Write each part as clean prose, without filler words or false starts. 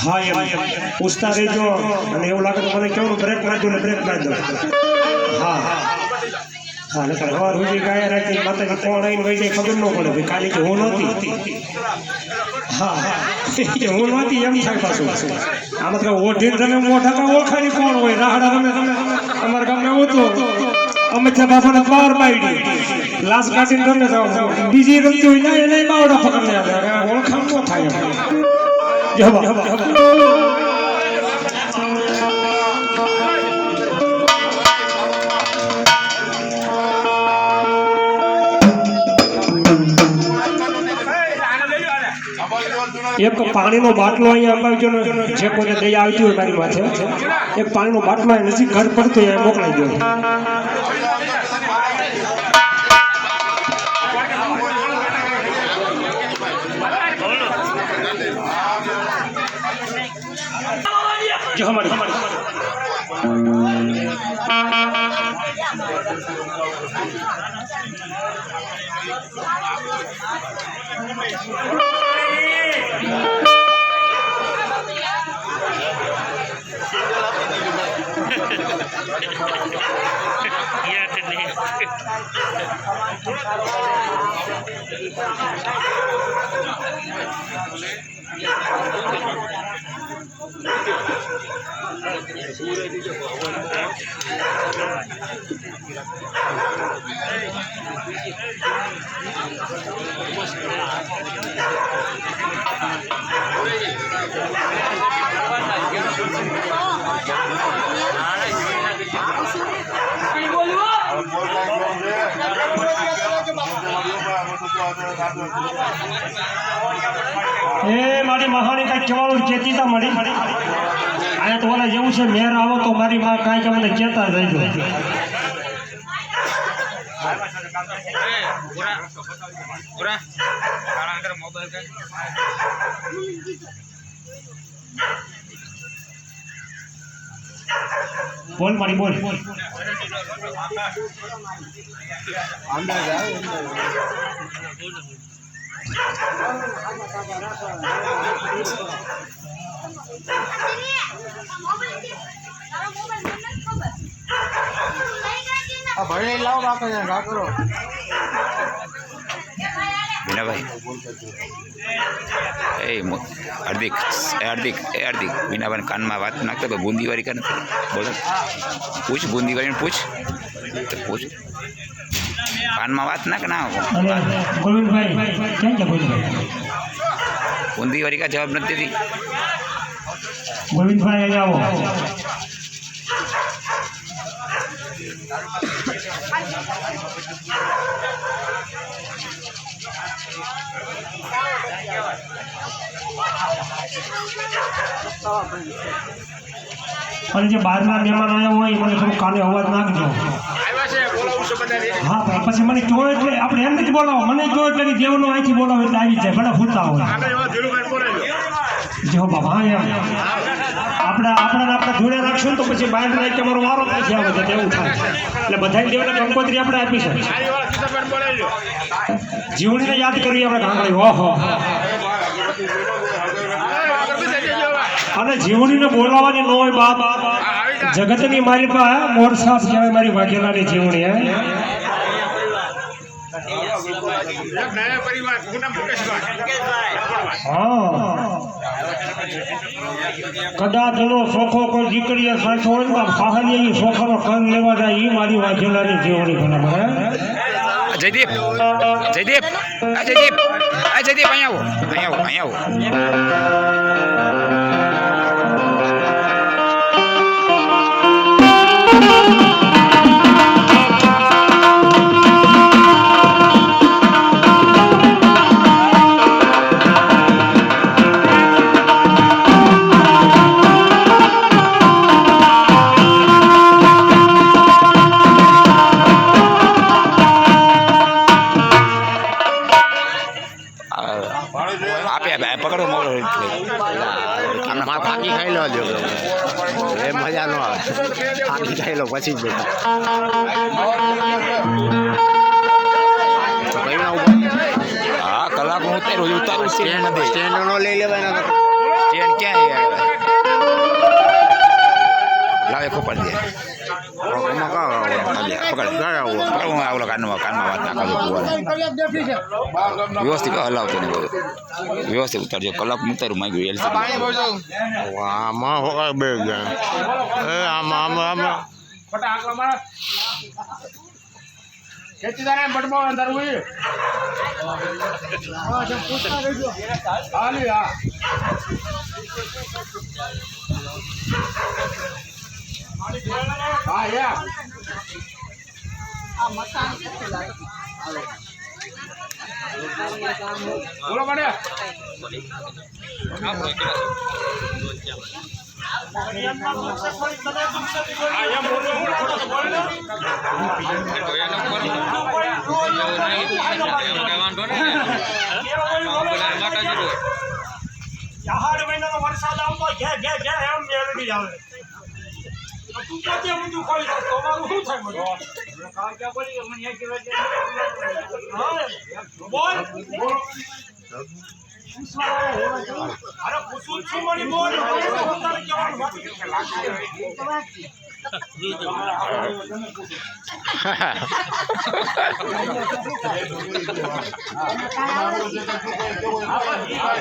હા એમ પૂછતા રહેજો અને એવું લાગે તો મને કેવું બ્રેક મારજો ને બ્રેક મારી દો હા હા નકર સવાર સુધી ગાયા રાખી માતાજી કોણ આવીને વહી જાય ખબર ન પડે ભાઈ કાલે કે હું નહોતી હા હું નહોતી એમ થાય પાછું આમાં તો ઓઢીને તમે મોઢા તો ઓળખાણી કોણ હોય રાહડા રમે અમારા ગામમાં એવું તો અમે ત્યાં બાપાને બહાર પાડી લાશ કાઢીને રમે તો બીજી રમતી હોય ના એને બાવડા પકડને આવે ઓળખાણ ન થાય એક પાણીનો બાટલો અહીંયા અપાવજો ને જે કોઈને દયા આવતી હોય મારી માથે એક પાણીનો બાટલો નજીક ઘર પડતો અહીંયા મોકલાઈ દો જો હમારી એ મારી મહાની કઈ કહેવાનું કહેતી તા મળી આયા તો ઓલા જેવું છે મેર આવો તો મારી માં કાંઈ કે મને કહેતા રહેજો બોલ મારી બોલ ભણે લાવો બાપા ઘા કરો વિનાભાઈ હાર્દિક વિનાભાઈ કાનમાં વાત નાખતો તો બુંદીવાળી કરે બોલો પૂછ બુંદીવાળીને પૂછ કાનમાં વાત નાખ ના બુંદીવાળી કા જવાબ નથી દેતી ગોવિંદભાઈ અહીંયા આવો અને જે બહારના મહેમાન આવ્યા હોય મને થોડું કાલે અવાજ નાખજો હા પણ પછી મને કહો એટલે આપણે એમ નથી બોલાવો મને કહો એટલે કે દેવનો અહીંથી બોલાવો એટલે આવી જાય ભલે ફૂટતા હોય જો બાબા આપણે ધોળે રાખશું તો પછી બહાર રાખ તમારો વારો નથી આવે છે એવું થાય એટલે બધા દેવને કંકોત્રી આપણે આપી છે જીવણીને યાદ કરીએ આપણે ગાંગડી ઓહો અને જીવણીને બોલાવવાની ન હોય બાપ જગતની મારી પાસે મોરસાસ કહેવાય મારી વાઘેલાની જીવણી હે કદાચ એનો શોખો કોઈ દીકરીએ સાચો હોય ને પહાડી એ શોખાનો કંગ લેવા જાય એ મારી વાઘેલાની જીવણી બરાબર જયદીપ અહીંયા આવો પકડો મોડો ફાંકી ખાઈ લો જો એ મજા ન આવે ફાંકી ખાઈ લો પછી જ બેઠા હા કલાક હું ઉતારું સ્ટેન્ડ નો લઈ લેવાય સ્ટેન્ડ ક્યાં પાડી દે આમાં કાં પકડ આવું હું આવલો કાનમાં વાત ના કરજો વ્યવસ્થિત હલાવતો ને બધું વ્યવસ્થિત ઉતારજો કલાક ઉતારું માંગ્યું એલસી આમાં હોકા બે ગયા એ આમાં બોલો પડે વરસાદ આવતો ઘે ઘે ઘે એમ મેળવી આવે તું ક્યાંથી બધું ખોલી દો તમારું શું થાય મને ક્યાં બોલી મને એક બોલ બોલ અરે પૂછું છું મને બોલ પોતાને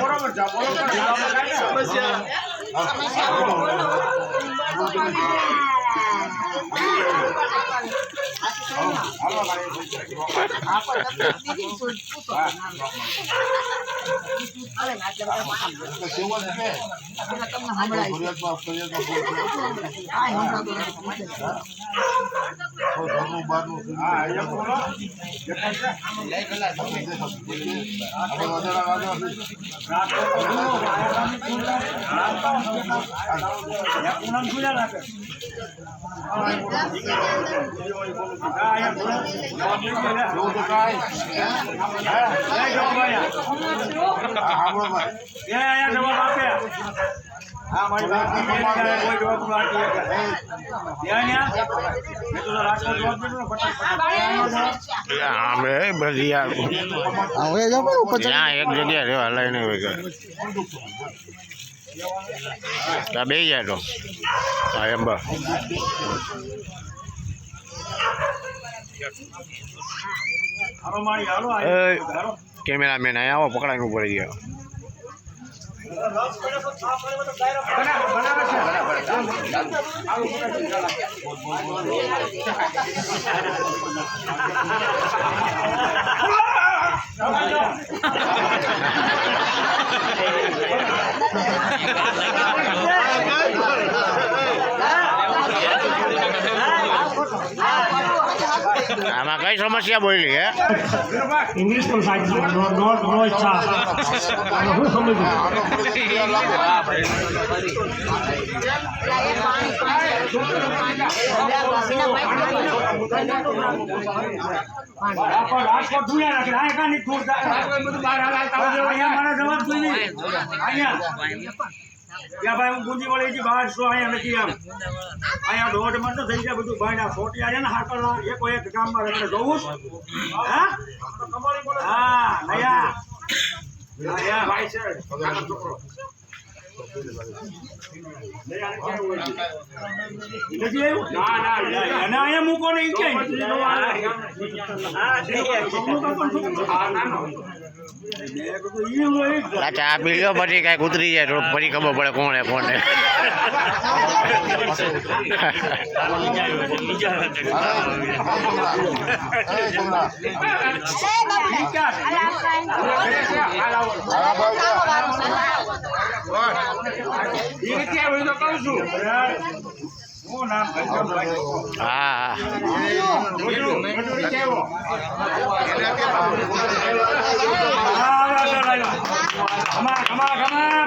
બરોબર જા અમે બધી એક જગ્યાએ રહેવા લઈને ત્યાં બે જાય તો હા એમ બસ કેમેરામેન અહીંયા આવો પકડાઈને ઉપર ગયા આમાં કઈ સમસ્યા બોલી હે ઇંગ્લિશ પણ સાચી નો ઈચ્છા હું સમજુ રાજકોટ ધુયા રાખે આ કાની દૂર બધું બહાર હાલતા અહીંયા મારા જવાબ જોઈ અહીંયા ભાઈ હું ગુંજી વળી બહાર શું અહીંયા નથી આમ અહીંયા દોઢ માં તો થઈ જાય બધું ભાઈ ના ફોટિયા છે ને હાકલા એક ગામમાં એટલે જોવું હા નયા ભાઈ છે છોકરો નથી આવ્યું ના અહીંયા મૂકો ને ચા પી લ્યો પછી કાંઈક ઉતરી જાય થોડુંક પછી ખબર પડે કોણે કોને હા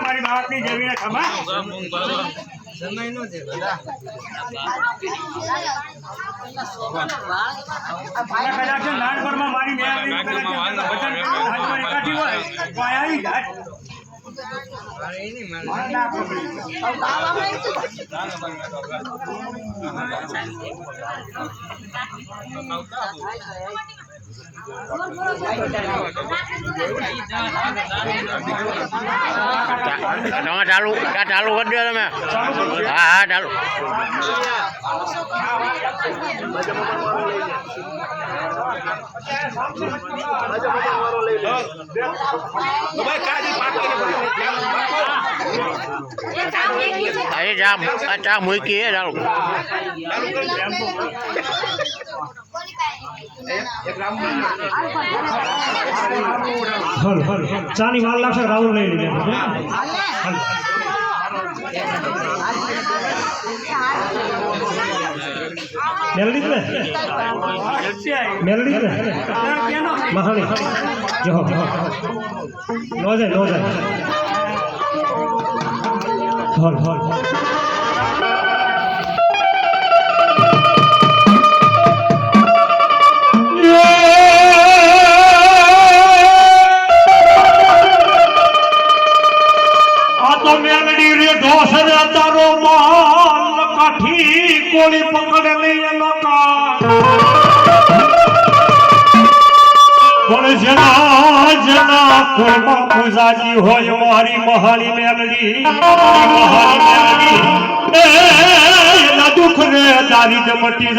મારી બાપની જમીને ખમા નાનપણમાં મારી એકાઠી હોય તમે ચાલુ કરી દો તમે. હા હા ચાલુ. ચા મૂકી ચાલુ. હલ હલ ચાની વાર લાગશે રાઉન્ડ લઈ લીધે મેલડી ને મેલડી ને મહાણી જો નો જાય હલ હલ કોળી પકડે લઈ પણ જેના કોઈમાં પૂજાજી હોય મારી મહાળી મેલડી એના દુઃખ ને દારી જ મટી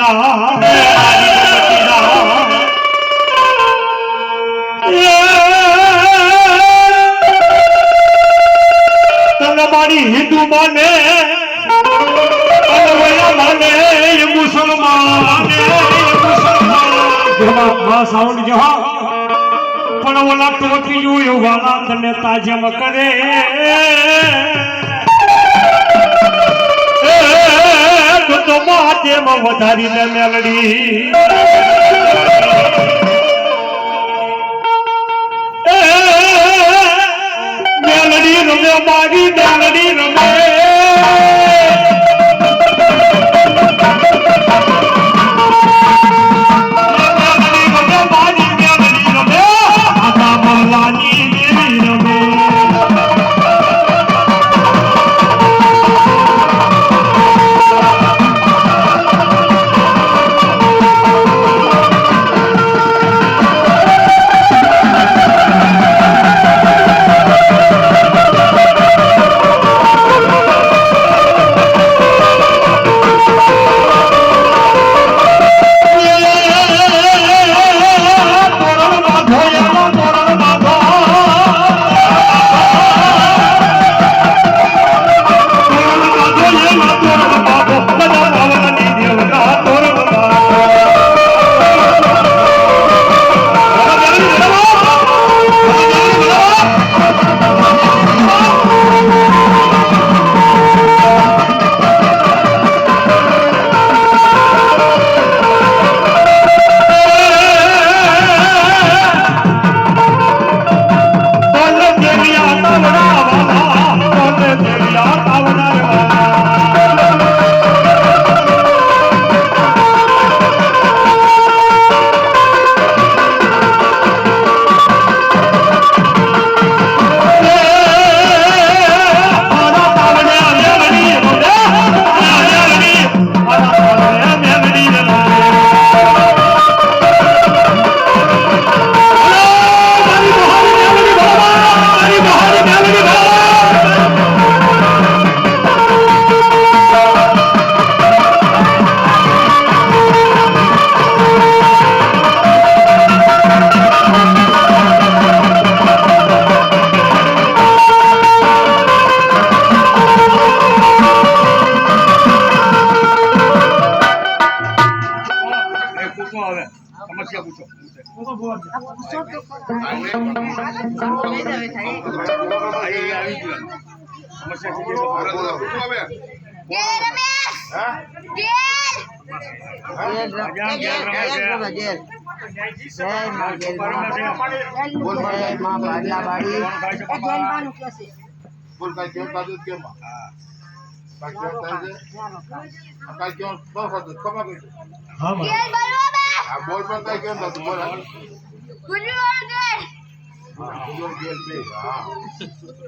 તને મારી હિન્દુ માને સાઉન્ડ જો પણ ઓલા ટોટી જોયું વાલા તને તાજમ કરે તો માતેમાં વધારીને મેલડી મેલડી રમે મારી મેલડી રમે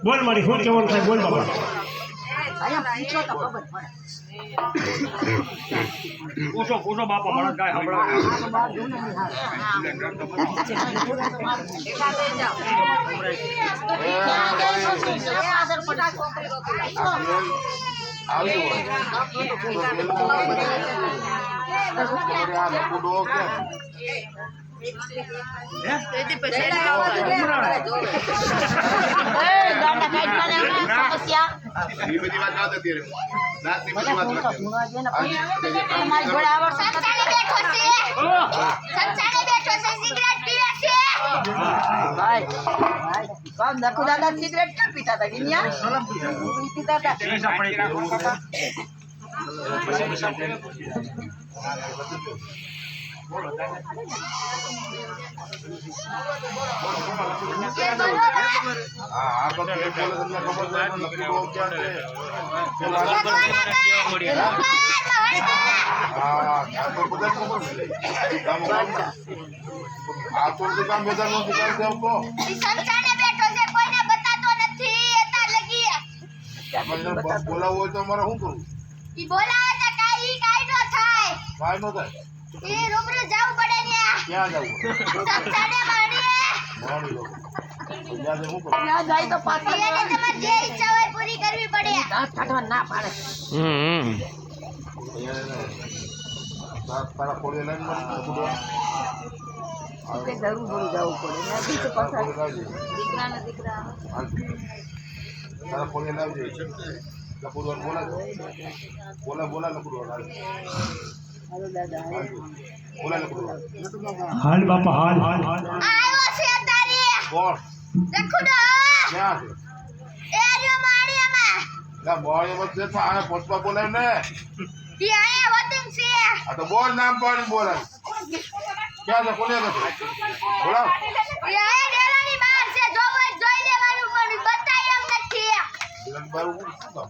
બોલ મારી શું કેવાનું થાય બોલ બાબા પૂછો બાપા મને કાંઈ સંભળાય દાદા સિગરેટ ક્યાં પીતા હતા ગિન્યા પીતા હતા બોલાવો હોય તો અમારે શું કરવું? બોલાવે તો કાઈ કાઈ નો થાય. કાંઈ ન થાય. ઈ રૂબરૂ જવું પડે ને. ક્યાં જવું? સંસારે મારીએ. મારી લો. ત્યાં જવું પડે. ત્યાં જાય તો પાછી એને તમારે જે ઈચ્છા હોય પૂરી કરવી પડે. દાંત કાઢવા ના પાડે તારા કોળીએ લઈને મને પૂરવા. કે જરૂર જરૂર જવું પડે ને બીજું પાછા દીકરા ને દીકરા તારા કોળીએ લાવજે. લખુડવાનું બોલા બોલા લખુડવાનું હાલો દાદા બોલા લખુડવાનું. હાલ બાપા હાલ આવ્યો છે તારી. બોલ લખુડો. ક્યાં છે? એ રહ્યો માળિયામાં. ના બોલ એમ જ છે પણ આને પોચવા બોલાય ને. ઈ આયા વતન છે. આ તો બોલ નામ પાડી બોલાય. ક્યાં છે? કોને છે? બોલાવ. ઈ આયા ડેલાની બહાર છે. જોઈ લેવાનું પણ બતાય એમ નથી. દિલન બારું શું કામ?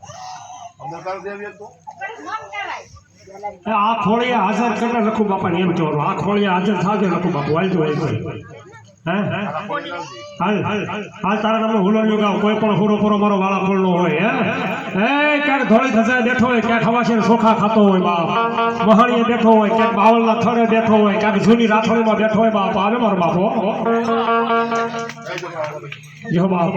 અંદર તાર દેવી એક તો આ ખોળીએ હાજર કરે લખુ બાપાને એમ કહેવાનું આ ખોળીએ હાજર થાજો લખુ બાપુ હાલજો હે તારા કોળીએ લાવજે. હાલ હાલ તારા નામે હુલોલ્યો ગાવ કોઈ પણ હુરો પૂરો મારો વાળા ફૂલનો હોય હે ક્યાંક ધોળી ધજાએ બેઠો હોય ક્યાંક હવાશીને ચોખા ખાતો હોય બાપ મહાણીએ બેઠો હોય ક્યાંક બાવળના થડે બેઠો હોય ક્યાંક જૂની રાથોડીમાં બેઠો હોય બાપ આવે મારો બાપો જો બાપ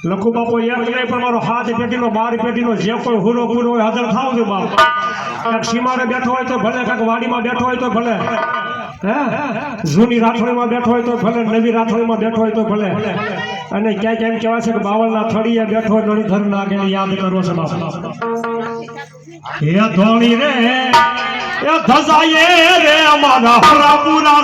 લખુ બાપુ એમ નહીં પણ મારો હાથ પેઢીનો 12 પેઢીનો જે કોઈ હુરો પૂરો હોય હાજર થાવ છો બાપ ક્યાંક સીમારે બેઠો હોય તો ભલે ક્યાંક વાડીમાં બેઠો હોય તો ભલે હે જૂની રાથોડીમાં બેઠો હોય તો ભલે નવી રાથોડીમાં બેઠો હોય તો ભલે અને ક્યાંક એમ કહેવાય છે કે બાવળના થળીએ બેઠો નળીધર નાગેને યાદ કરો છે બાપ એ ધોણી રે એ ધજાએ રે અમારા હરાપુરા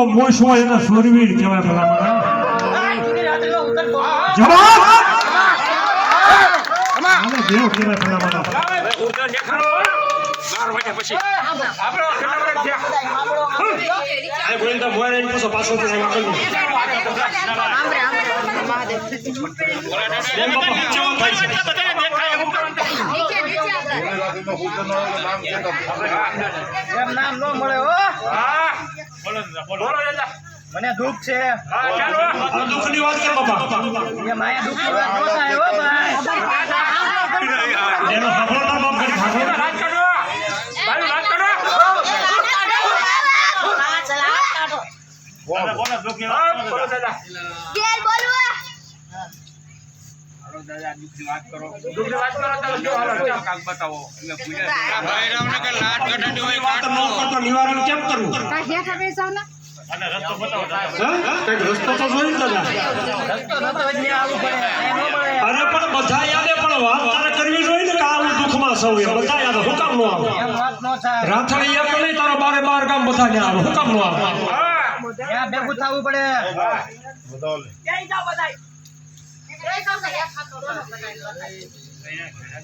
મોશ હોય એને સુરવીર કહેવાય ભલા જવાબ આને દેવ કહેવાય ભલા મને ઉર્જા દેખાડો 12 વાગ્યા પછી આપણો કેટલા થયા આ ગોવિંદા મોરે પૂછો પાછો બેન બાપા કેવું થાય છે નીચે નીચે આપણે. ગુજરાતીનો હુકમ આવે તો નામ કહેતા એમ નામ ન મળે હો હા બોલો દાદા મને દુઃખ છે હા ચાલો આ દુઃખની વાત કર બાપા એ માયા દુઃખ ની વાત ન થાય હો ભાઈ એનો સાંભળતા બાપ ઘડી ભાગો વાત કરો ભાઈ વાત કરો બોલો દુઃખ ની વાત બોલો દાદા ઘેર બોલવા. દુઃખ ની વાત કરો તો જો હાલો કાક બતાવો વાત ન કરતો નિવારણ કેમ કરવું અને રસ્તો બતાવો હા કંઈક રસ્તો તો જોઈ ને દાદા રસ્તો જ નહીં આવવું પડે એ ન મળે અરે પણ બધા યાદે પણ વાત તારે કરવી જોઈએ ને કે આવું દુઃખમાં સૌ એ બધા યાદ હું કામ નો આવે એમ વાત ન થાય રાથડી એક નહીં તારો બારે બાર ગામ બધા ને આવે હું કામ નો આવે ત્યાં ભેગું થવું પડે બતાવો લે.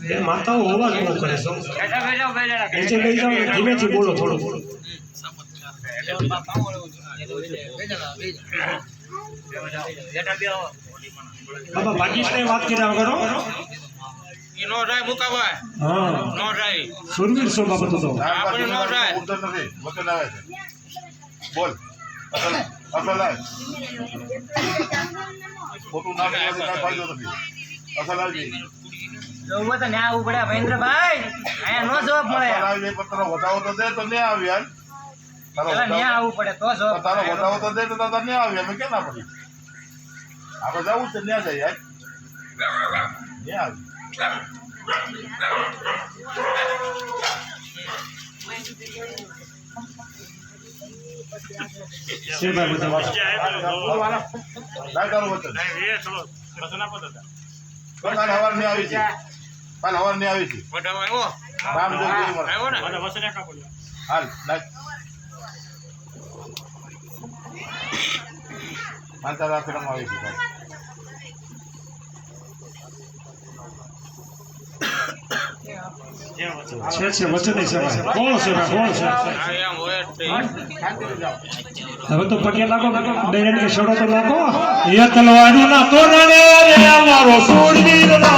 એ માતાઓ અવાજ બહુ કરે છે નીચે લઈ જાઓ ને ધીમેથી બોલો થોડું બાબા ભાગીશને વાત કર્યા કરો હા સુરવીર છો બાબા તું તો નામ પાછી ઉત્તર નથી વચન આવે છે બોલ અસલ અસલ આવે ખોટું નામ લેવાથી કાંઈ ફાયદો નથી અસલ આવી જોવું તો ન્યા આવવું પડે મહેન્દ્રભાઈ અહીંયા નો જોબ મળે અસલ આવી જાય પણ તારો વધાવો તો દે તો નહીં આવી યાર તારો પેલા ન્યા વધાવો આવવું પડે તો જોબ તારો વધાવો તો દે તો તારા નહીં આવી અમે કેમ ના પડી આપણે જવું છે ત્યાં જાય યાર નહીં આવી છે ભાઈ બધા લાય તારું વચન કાલ હવાર નહીં આવી છે કાલ હવાર નહીં આવી છે રામ જોગી મર હાલ લાય માનતા રાખવામાં આવી છે સાહેબ. છે વચન છે ભાઈ કોણ છે ભાઈ કોણ છે હવે તો પગે લાગો બેન કે છોડો તો લાગો એ તલવારું ના તોરણે રે અમારો સૂરવીર નો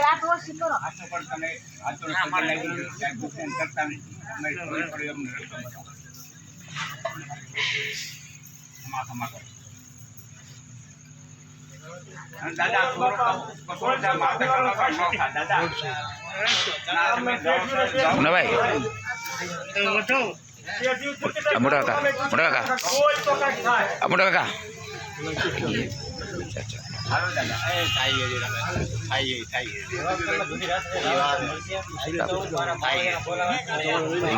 વાત ઓછી કરો. મુનાભાઈ મોટા કાકા મોટા કાકા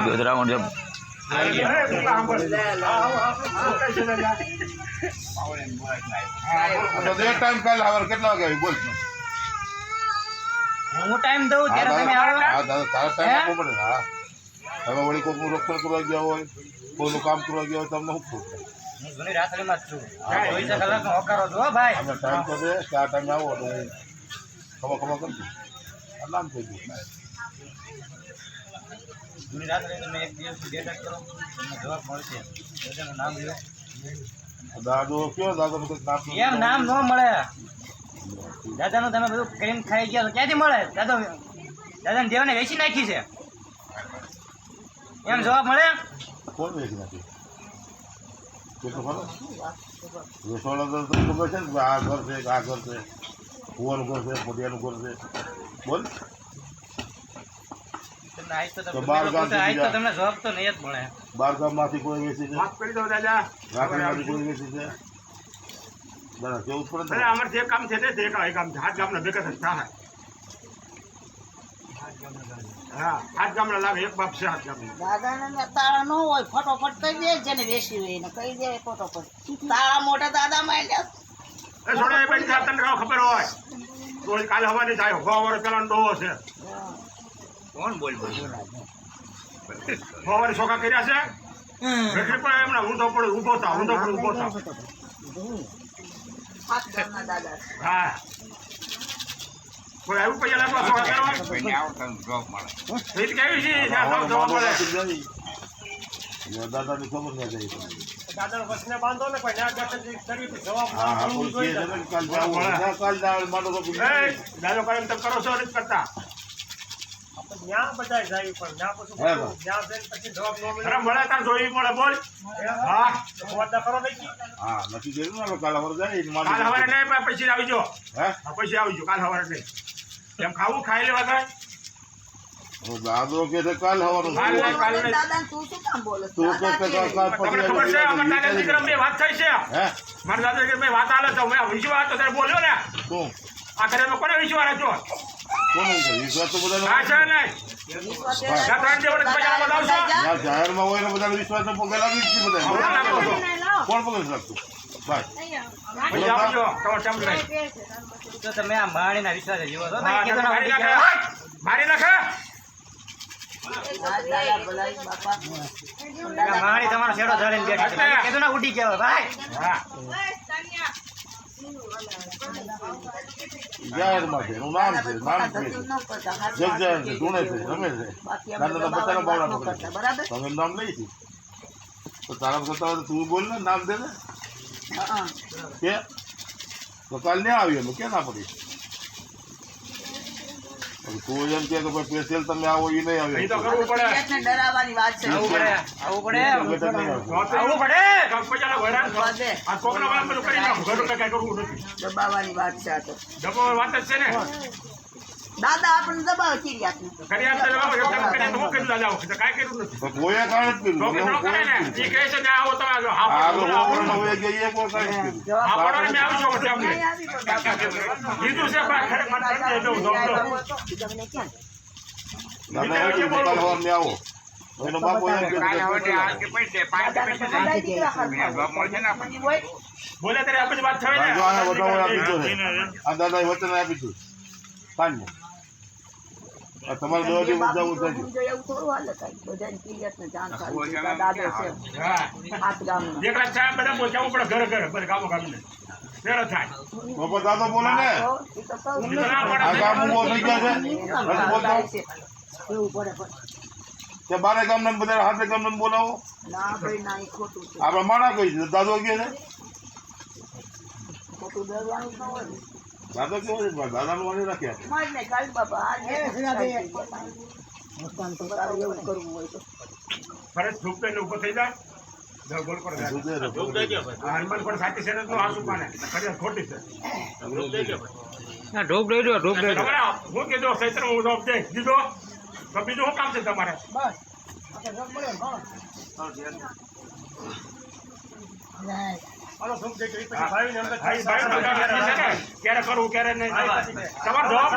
ગોધરા મુજબ ટાઈમ કાલે આવે કેટલા વાગે આવી બોલ હું ટાઈમ દઉં ત્યારે તમે આવો. હા દાદા તારા ટાઈમ આપવો પડે હા તમે વળી કોઈનું રક્ષણ કરવા ગયા હોય કોઈનું કામ કરવા ગયા હોય તમને શું ખબર હું ઘણી રાત્રિમાં જ છું. 24 કલાકનો હોકારો છો હો ભાઈ. અમે ટાઈમ તો દે કે આ ટાઈમે આવો તો હું ખબર કરી દઉં નામ થઈ ગયું ઘણી રાત્રે તમે એક દિવસની ડેટા કરો તમને જવાબ મળશે. બધાનું નામ લ્યો. દાદો કયો દાદાનું કંઈક નામ એમ નામ ન મળે. દાદાનું તમે બધું કરીને ખાઈ ગયા તો ક્યાંથી મળે? દાદાને દેવાને વેચી નાખી છે એમ જવાબ મળે? કોણ વેચી નાખ્યું કેટલું ખબર રસોડા તો તમને ખબર છે ને કે આ ઘર છે કે આ ઘર છે કુવાનું ઘર છે મોઢિયાનું ઘર છે બોલ તમને આજ તો તો બાર ગામ આજ તો તમને જવાબ તો નહીં જ મળે. બાર ગામમાંથી કોઈ વેચી છે માફ કરી દો દાદા. રાખડીમાંથી કોઈ વેચી છે દાદા કેવું જ પડે અરે ને અમારે જે કામ છે તે કામ છે. હાથ ગામના ભેગા થઈને થાય. હા હાથ ગામના લાગે એક બાપ છે હાથ ગામના. દાદાને તાળા ન હોય ફટોફટ કહી દે જેને બેસી હોય એને કહી દે ફટોફટ. તાળા મોટા દાદા માંડ્યા. એ છોડે એ બધી તને ખબર હોય તો કાલે હવાની થાય 6 વર્ષ પહેલાનો ડોહો છે. કોણ બોલ બોલ 6 વર્ષ છોકરા કર્યા છે રેખડી પર એમના ઊંધો પડે ઊભો થા ઊંધો પડે ઊભો થા. હાથ ગામના દાદા. હા કોઈ આવ્યું પૈસા લાગવા છોકરા કરવા રીત કેવી છે ત્યાં જવા મળે. દાદાની ખબર ના જાય દાદાનો વસને બાંધો ને કોઈ ન્યા દર્શન કરી જવાબ હા હા કોઈ કહે છે ને કે કાલ જાવું હોય. ના, કાલ જાવ માંડો તો એ દાદો કરે એમ તમે કરો છો નથી કરતા. ત્યાં બધા જાય પણ ત્યાં પછી હે બા. ત્યાં જઈને પછી જવાબ ન મળે. અરે મળે તાર જોઈ મળે બોલ. હા વાદા કરો નહીં. હા નથી કર્યું ને કાલ હવાર જાય ને કાલ હવારે નહીં પણ પછી આવજો. હે હા પછી આવજો કાલ હવારે નહીં. એમ ખાવું ખાઈ લેવા થાય. દાદો કે છે કાલ હવાનું કાલ નહીં, કાલ નહીં. દાદાને તું શું કામ બોલે? તું તો કે કાલ તમને ખબર છે અમારા દાદા દીકરા બે વાત થઈ છે. હે મારા દાદા દીકરા બે વાત આલે તો મેં વિશ્વાસ તો ત્યારે બોલ્યો ને તું આ ઘરે મેં કોને વિશ્વાસ હતો? કોનું છે વિશ્વાસ તો બધાનો હા છે નહીં ત્યાં 3 દિવસ પૈસા બતાવશો. જ્યાં જાહેરમાં હોય ને બધાનો વિશ્વાસ તો પગે લાગી જ છે બધા હમણાં લાગો છો. કોણ પગે લાગતું ભાઈ પછી આવજો તમારે ટાઈમ નહીં. તો તમે આ માણીના વિશ્વાસે જીવો છો. હા, ભાઈ કીધું ના મારી ઉડી નાખે. ગયા. મારી નાખે. દાદા ભલાઈ બાપા. આ માણી તમારો છેડો ચડીને બેઠી છે. તમે કીધું ના ઉડી ગયા હોય, ભાઈ. હા જાહેરમાં છે એનું નામ છે નામ છે ધતુર ન કરતા. હાથ જગજાહેર છે ધૂણે છે રમે છે બાકી અમે નાના નાના બચ્ચાના બાવડા દબાવવાનું ન પકડે કરતા. છે બરાબર? તમે એનું નામ લઈ છે તો તારા કરતા હોય તો તું બોલ ને નામ દે ને હા. કે તો કાલ નહીં આવી અમે ક્યાં ના પડી હવે તું એમ કે ભાઈ સ્પેશિયલ તમે આવો એ નહીં એ આવે તો કરવું પડે. ને ડરાવવાની વાત છે. આવવું પડે. આવવું પડે. બેટા નહીં આવે. આવવું પડે. પૈસા હેરાન કરો. દે. આ છોકરા વાળા બધું કરી નાખું ઘરનું કઈ કરવું નથી. દબાવવાની વાત છે આ તો. ડબ્બો વાત જ છે ને દાદા આપણને દબાવે ચીરી આપને. કરી આપતા જવાબ એમ કરી તો હું કર્યું દાદા વખતે કાંઈ કર્યું નથી. તો કોઈએ કાંઈ જ તો કર્યું કે ન કરે ને એ કહે છે ને આવો તમે આવો. આ હા લોકો પડો હવે ગયા કોઈ કાંઈ જ કર્યું હા પડો ને મેં આવી જાઉં ટાઈમ નહીં આવી તો દાદા કીધું છે પણ ખરેખર મને સમજાય દઉં દઉં દઉં. તમને ક્યાં? દાદા એવું કીધું, કાલ સવારે આવો એનો બાપુ એમ કીધું કે દાદાને બધા દીકરા હરખા હોય. બોલે ત્યારે આ બધી વાત થઈ ને જો આને વટાવો આપી દીધો છે આ દાદાએ વચન આપી દીધું કાંઈ આ તમારે દોડી બજાવવું થાય જો એવું થોડું હાલે કાંઈ. બધાને ક્લિયરને જાણકારી છે. દાદો છે હા હાથ ગામનો. દીકરા સાહેબ બધા પહોંચાડવું પડે ઘરે ઘરે બધા ગામો ગામને ફેરો થાય. બાપા દાદો બોલે ને તો એ તો કહું. ઈ તો ના પડે. આ ગામ ઉભો થઈ ગયા છે નથી બોલતો એવું પડે પણ. કે બારે ગામને બધા હાથે ગામને બોલાવો ના ભાઈ ના એ ખોટું છે આપણે માણા કહી છે દાદો કે છે ખોટું દરવાનું ન હોય ને. દાદો કેવો છે દાદાનું વાણી રાખ્યા માર ને કાલ બાપા આજે તારે એવું કરવું હોય તો ફરજ ધૂપ લઈને ઊભો થઈ જાય જો ગોળ પર જાય. આ હનુમાન પણ સાચી છે ને તો આસુ પાને ફરિયાદ ખોટી છે તમારે હું કીધું સૈત્ર હું જવાબ દે દીધો તો બીજું શું કામ છે તમારે ભાઈ ક્યારે કરવું ક્યારે નહીં તમારે જવાબ